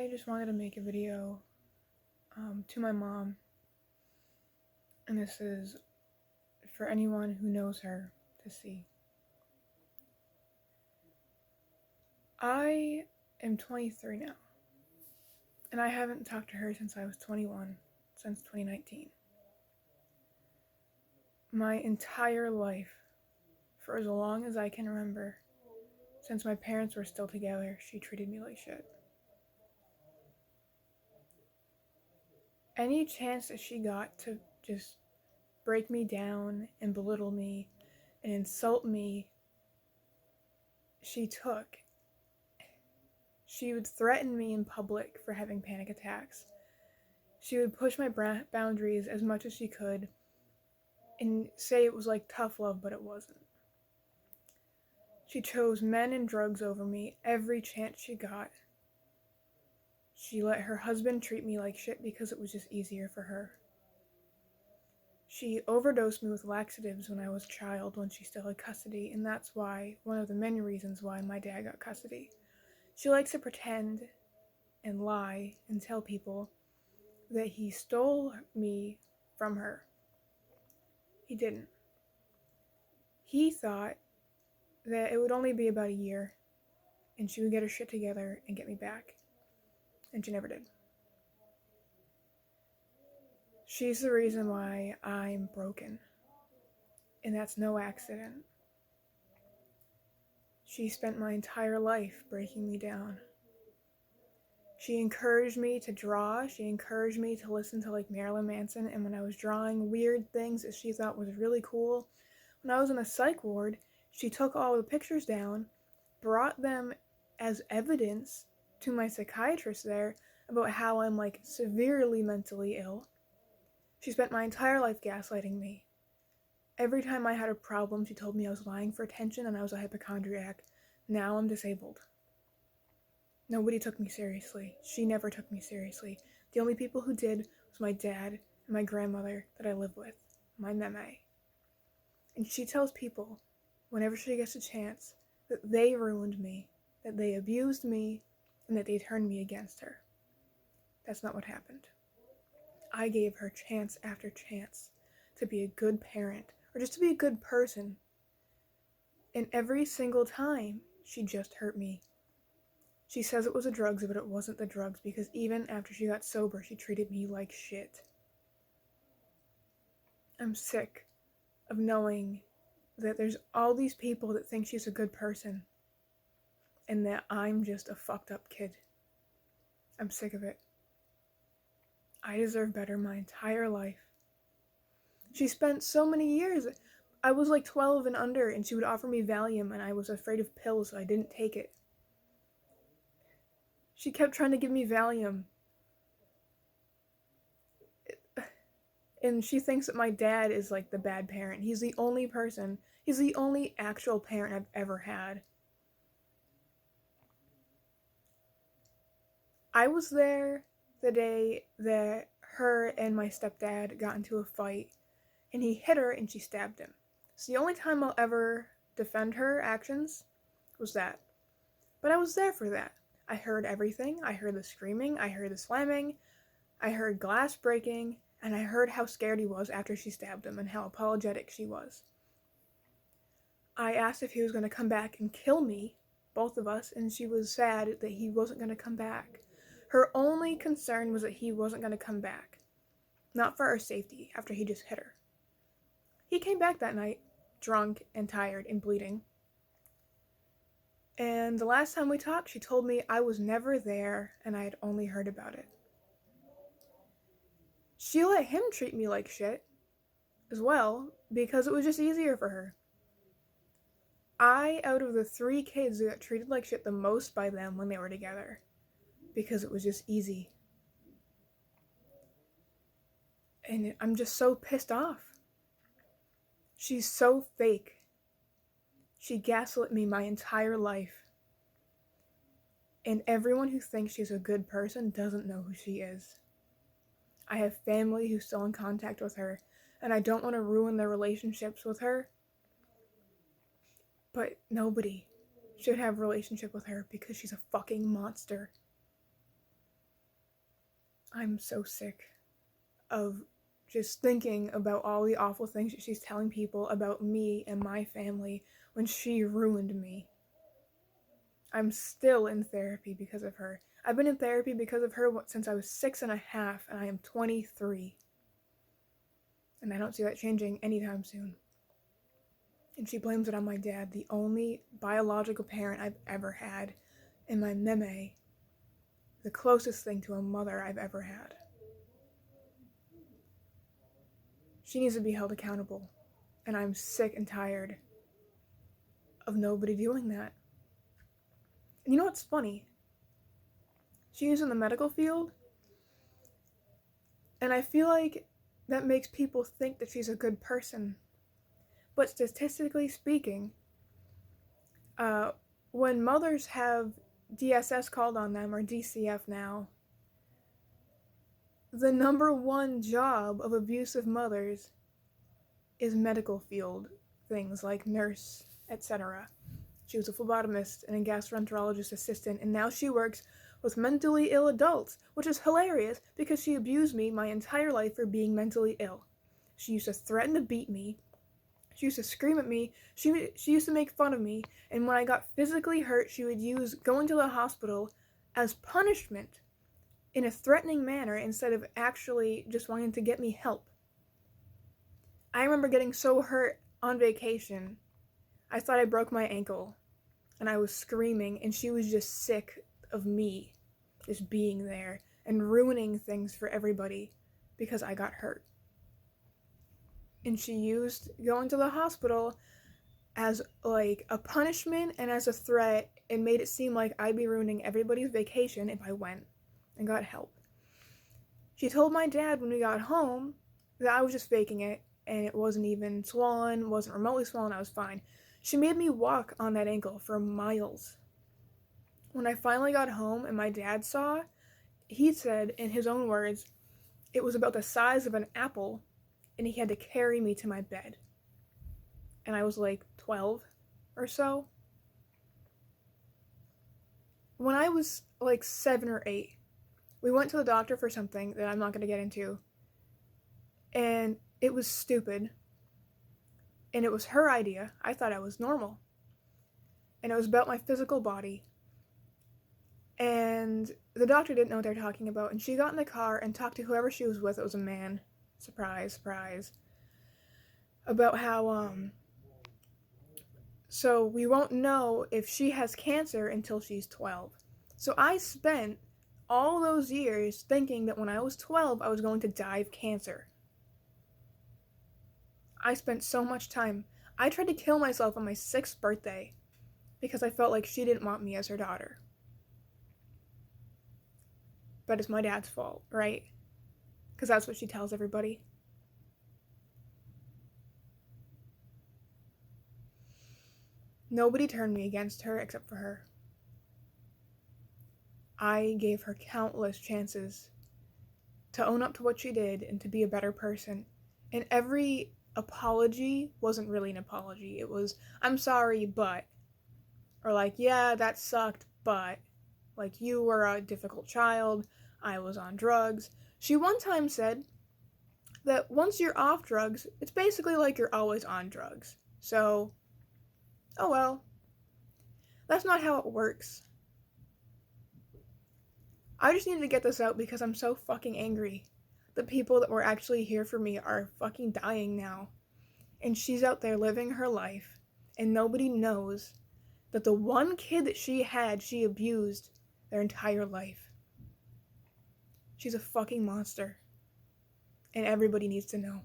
I just wanted to make a video to my mom, and this is for anyone who knows her to see. I am 23 now, and I haven't talked to her since I was 21, since 2019. My entire life, for as long as I can remember, since my parents were still together, she treated me like shit. Any chance that she got to just break me down and belittle me and insult me, she took. She would threaten me in public for having panic attacks. She would push my boundaries as much as she could and say it was like tough love, but it wasn't. She chose men and drugs over me every chance she got. She let her husband treat me like shit because it was just easier for her. She overdosed me with laxatives when I was a child when she still had custody, and that's why, one of the many reasons why my dad got custody. She likes to pretend and lie and tell people that he stole me from her. He didn't. He thought that it would only be about a year and she would get her shit together and get me back. And she never did. She's the reason why I'm broken. And that's no accident. She spent my entire life breaking me down. She encouraged me to draw. She encouraged me to listen to like Marilyn Manson. And when I was drawing weird things that she thought was really cool, when I was in a psych ward, she took all the pictures down, brought them as evidence to my psychiatrist there about how I'm like severely mentally ill. She spent my entire life gaslighting me. Every time I had a problem, she told me I was lying for attention and I was a hypochondriac. Now I'm disabled. Nobody took me seriously. She never took me seriously. The only people who did was my dad and my grandmother that I live with, my meme. And she tells people, whenever she gets a chance, that they ruined me, that they abused me, and that they turned me against her. That's not what happened. I gave her chance after chance to be a good parent, or just to be a good person. And every single time, she just hurt me. She says it was the drugs, but it wasn't the drugs, because even after she got sober, she treated me like shit. I'm sick of knowing that there's all these people that think she's a good person, and that I'm just a fucked up kid. I'm sick of it. I deserve better my entire life. She spent so many years. I was like 12 and under, and she would offer me Valium, and I was afraid of pills, so I didn't take it. She kept trying to give me Valium. And she thinks that my dad is like the bad parent. He's the only actual parent I've ever had. I was there the day that her and my stepdad got into a fight, and he hit her and she stabbed him. So the only time I'll ever defend her actions was that. But I was there for that. I heard everything. I heard the screaming. I heard the slamming. I heard glass breaking. And I heard how scared he was after she stabbed him and how apologetic she was. I asked if he was going to come back and kill me, both of us, and she was sad that he wasn't going to come back. Her only concern was that he wasn't going to come back. Not for our safety, after he just hit her. He came back that night, drunk and tired and bleeding. And the last time we talked, she told me I was never there and I had only heard about it. She let him treat me like shit as well because it was just easier for her. Out of the 3 kids, got treated like shit the most by them when they were together because it was just easy. And I'm just so pissed off. She's so fake. She gaslit me my entire life. And everyone who thinks she's a good person doesn't know who she is. I have family who's still in contact with her, and I don't want to ruin their relationships with her. But nobody should have a relationship with her because she's a fucking monster. I'm so sick of just thinking about all the awful things that she's telling people about me and my family when she ruined me. I'm still in therapy because of her. I've been in therapy because of her since I was 6.5, and I am 23. And I don't see that changing anytime soon. And she blames it on my dad, the only biological parent I've ever had, and my meme, the closest thing to a mother I've ever had. She needs to be held accountable, and I'm sick and tired of nobody doing that. And you know what's funny? She's in the medical field, and I feel like that makes people think that she's a good person. But statistically speaking, when mothers have DSS called on them, or DCF now, the number one job of abusive mothers is medical field things like nurse, etc. She was a phlebotomist and a gastroenterologist assistant, and now she works with mentally ill adults, which is hilarious because she abused me my entire life for being mentally ill. She used to threaten to beat me. She used to scream at me. She used to make fun of me, and when I got physically hurt, she would use going to the hospital as punishment in a threatening manner instead of actually just wanting to get me help. I remember getting so hurt on vacation, I thought I broke my ankle, and I was screaming, and she was just sick of me just being there and ruining things for everybody because I got hurt. And she used going to the hospital as like a punishment and as a threat, and made it seem like I'd be ruining everybody's vacation if I went and got help. She told my dad when we got home that I was just faking it, and it wasn't even swollen, wasn't remotely swollen, I was fine. She made me walk on that ankle for miles. When I finally got home and my dad saw, he said, in his own words, it was about the size of an apple, and he had to carry me to my bed. And I was like 12 or so. When I was like 7 or 8, we went to the doctor for something that I'm not going to get into. And it was stupid. And it was her idea. I thought I was normal. And it was about my physical body. And the doctor didn't know what they were talking about. And she got in the car and talked to whoever she was with. It was a man. Surprise, surprise. About how, so we won't know if she has cancer until she's 12. So I spent all those years thinking that when I was 12, I was going to die of cancer. I spent so much time. I tried to kill myself on my 6th birthday because I felt like she didn't want me as her daughter. But it's my dad's fault, right? Because that's what she tells everybody. Nobody turned me against her except for her. I gave her countless chances to own up to what she did and to be a better person. And every apology wasn't really an apology. It was, I'm sorry, but. Or like, yeah, that sucked, but. Like, you were a difficult child. I was on drugs. She one time said that once you're off drugs, it's basically like you're always on drugs. So, oh well. That's not how it works. I just needed to get this out because I'm so fucking angry. The people that were actually here for me are fucking dying now. And she's out there living her life, and nobody knows that the one kid that she had, she abused their entire life. She's a fucking monster. And everybody needs to know.